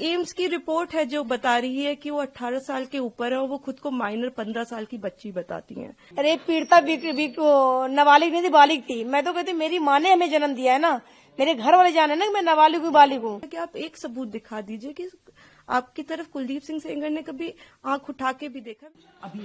AIIMS की report है जो बता रही है कि वो 18 साल के ऊपर है और वो खुद को माइनर 15 साल की बच्ची बताती हैं। रेप पीड़िता नाबालिग नहीं थी, बालिग थी। मैं तो कहती मेरी माँ ने हमें जन्म दिया है ना, मेरे घर वाले जाने ना कि मैं नाबालिग हूँ, बालिग हूँ। कि आप एक सबूत दिखा दीजिए कि आपकी तरफ कुलदीप सिंह सेंगर ने कभी आंख उठा के भी देखा।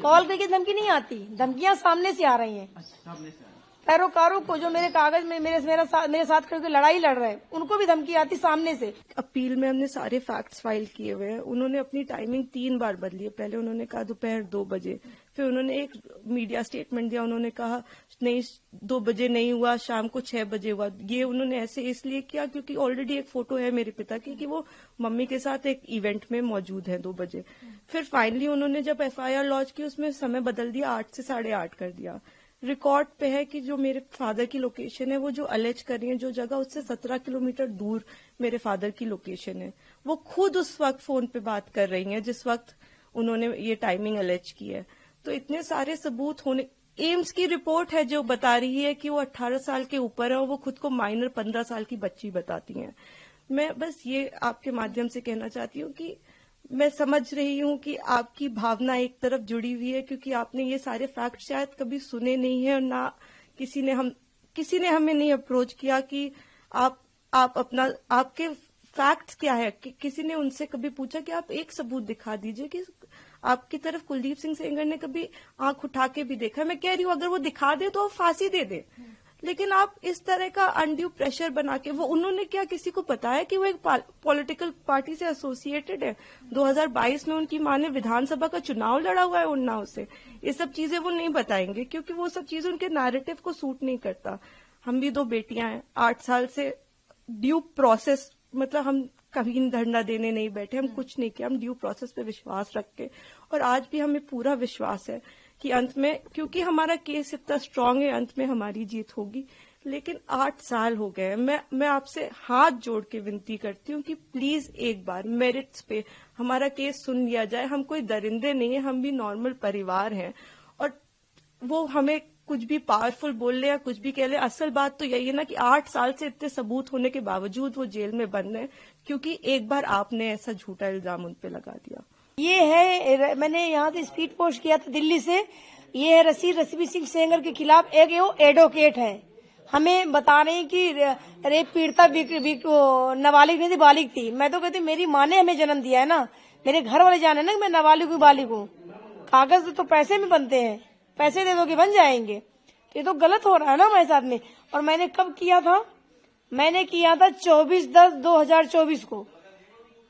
कॉल करके धमकी नहीं आती, धमकियां सामने से आ रही हैं। सामने से पैरोकारों को जो मेरे कागज में मेरे साथ खड़े होकर लड़ाई लड़ रहे हैं, उनको भी धमकी आती सामने से। अपील में हमने सारे फैक्ट्स फाइल किए हुए हैं। उन्होंने अपनी टाइमिंग 3 बार बदली है। पहले उन्होंने कहा दोपहर 2 बजे, फिर उन्होंने एक मीडिया स्टेटमेंट दिया, उन्होंने कहा नहीं 2 बजे नहीं हुआ, शाम को 6 बजे हुआ। ये उन्होंने ऐसे इसलिए किया क्योंकि ऑलरेडी एक फोटो है मेरे पिता की कि वो मम्मी के साथ एक इवेंट में मौजूद है 2 बजे। फिर फाइनली उन्होंने जब FIR लॉन्च की उसमें समय बदल दिया, 8 से 8:30 कर दिया। रिकॉर्ड पे है कि जो मेरे फादर की लोकेशन है, वो जो अलेज कर रही है जो जगह, उससे 17 किलोमीटर दूर मेरे फादर की लोकेशन है। वो खुद उस वक्त फोन पे बात कर रही हैं जिस वक्त उन्होंने ये टाइमिंग अलेज की है। तो इतने सारे सबूत होने, एम्स की रिपोर्ट है जो बता रही है कि वो 18 साल के ऊपर है और वो खुद को माइनर 15 साल की बच्ची बताती हैं। मैं बस ये आपके माध्यम से कहना चाहती हूँ कि मैं समझ रही हूँ कि आपकी भावना एक तरफ जुड़ी हुई है क्योंकि आपने ये सारे फैक्ट शायद कभी सुने नहीं है और ना किसी ने हमें नहीं अप्रोच किया कि आप अपना आपके फैक्ट्स क्या है। किसी ने उनसे कभी पूछा कि आप एक सबूत दिखा दीजिए कि आपकी तरफ कुलदीप सिंह सेंगर ने कभी आंख उठा के भी देखा। मैं कह रही हूँ अगर वो दिखा दे तो फांसी दे दे, लेकिन आप इस तरह का अनड्यू प्रेशर बना के, वो उन्होंने क्या किसी को बताया कि वो एक पॉलिटिकल पार्टी से एसोसिएटेड है। 2022 में उनकी मां ने विधानसभा का चुनाव लड़ा हुआ है उन्नाव से। ये सब चीजें वो नहीं बताएंगे क्योंकि वो सब चीजें उनके नैरेटिव को सूट नहीं करता। हम भी 2 बेटियां हैं, 8 साल से ड्यू प्रोसेस, मतलब हम कभी धरना देने नहीं बैठे, हम कुछ नहीं किया, हम ड्यू प्रोसेस पे विश्वास रख के, और आज भी हमें पूरा विश्वास है कि अंत में, क्योंकि हमारा केस इतना स्ट्रांग है, अंत में हमारी जीत होगी। लेकिन 8 साल हो गए। मैं आपसे हाथ जोड़ के विनती करती हूँ कि प्लीज एक बार मेरिट्स पे हमारा केस सुन लिया जाए। हम कोई दरिंदे नहीं है, हम भी नॉर्मल परिवार हैं, और वो हमें कुछ भी पावरफुल बोल ले या कुछ भी कह ले, असल बात तो यही है ना कि 8 साल से इतने सबूत होने के बावजूद वो जेल में बंद है क्योंकि एक बार आपने ऐसा झूठा इल्जाम उन पे लगा दिया। ये है, मैंने यहाँ से स्पीड पोस्ट किया था दिल्ली से। ये है रसीद सिंह सेंगर के खिलाफ एक एडवोकेट है, हमें बता रहे हैं कि रेप पीड़िता नाबालिग नहीं थी, बालिग थी। मैं तो कहती मेरी माँ ने हमें जन्म दिया है ना, मेरे घर वाले जाने ना कि मैं नाबालिग हूँ, बालिग हूँ। कागज तो पैसे में बनते हैं, पैसे दे दो कि बन जाएंगे। तो ये तो गलत हो रहा है ना हमारे साथ में। और मैंने कब किया था? मैंने किया था 24/10/2024 को।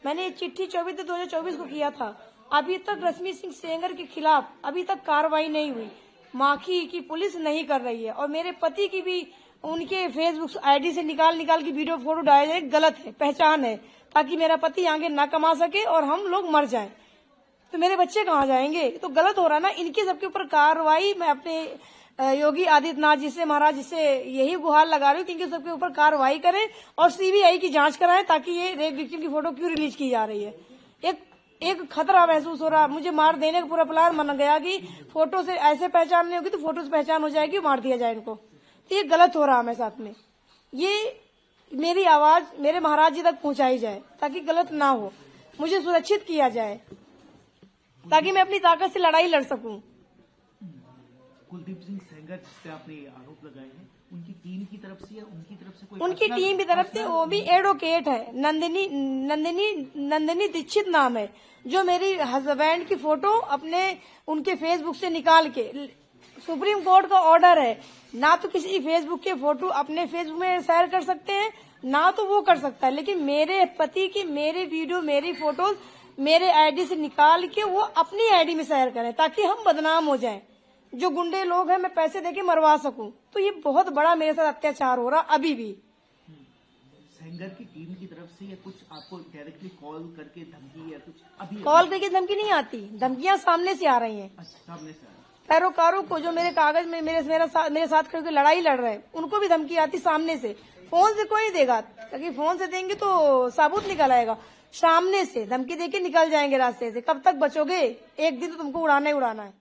मैंने ये चिट्ठी 24/10/2024 को किया था। अभी तक रश्मि सिंह सेंगर के खिलाफ अभी तक कार्रवाई नहीं हुई। माखी की पुलिस नहीं कर रही है, और मेरे पति की भी उनके फेसबुक आईडी से निकाल के वीडियो फोटो डाले जाए, गलत है, पहचान है, ताकि मेरा पति आगे ना कमा सके और हम लोग मर जाएं। तो मेरे बच्चे कहाँ जाएंगे? तो गलत हो रहा है ना। इनके सबके ऊपर कार्रवाई मैं अपने योगी आदित्यनाथ जी से, महाराज जी से यही गुहार लगा रही हूँ कि इनके सबके ऊपर कार्रवाई करें और CBI की जांच कराएं, ताकि ये रेप विक्टिम की फोटो क्यों रिलीज की जा रही है। एक खतरा महसूस हो रहा, मुझे मार देने का पूरा प्लान बन गया कि फोटो से ऐसे पहचान नहीं होगी तो फोटो से पहचान हो जाएगी, मार दिया जाए इनको। तो ये गलत हो रहा है मेरे साथ में। ये मेरी आवाज मेरे महाराज जी तक पहुंचाई जाए ताकि गलत ना हो, मुझे सुरक्षित किया जाए ताकि मैं अपनी ताकत से लड़ाई लड़ सकूं। कुलदीप सिंह सेंगर जिस पे आपने आरोप लगाए हैं, उनकी टीम की तरफ से या उनकी तरफ से कोई? उनकी टीम की तरफ से, वो भी एडवोकेट है, नंदिनी दीक्षित नाम है, जो मेरी हस्बैंड की फोटो अपने उनके फेसबुक से निकाल के, सुप्रीम कोर्ट का ऑर्डर है ना तो किसी फेसबुक के फोटो अपने फेसबुक में शेयर कर सकते हैं, ना तो वो कर सकता है, लेकिन मेरे पति की मेरे वीडियो मेरी फोटोज मेरे आईडी से निकाल के वो अपनी आईडी में शेयर करें ताकि हम बदनाम हो जाएं। जो गुंडे लोग हैं मैं पैसे देके मरवा सकूं। तो ये बहुत बड़ा मेरे साथ अत्याचार हो रहा अभी भी। सेंगर की टीम की तरफ से या कुछ आपको डायरेक्टली कॉल करके धमकी या कुछ? अभी कॉल करके धमकी नहीं आती, धमकियां सामने से आ रही हैं। सामने से पैरोकारों को जो मेरे कागज में मेरे साथ खड़े होकर लड़ाई लड़ रहे हैं, उनको भी धमकी आती सामने से। फोन से कोई नहीं देगा, क्योंकि फोन से देंगे तो सबूत निकल आएगा। सामने से धमकी देके निकल जाएंगे रास्ते से। कब तक बचोगे? एक दिन तो तुमको उड़ाना ही उड़ाना है।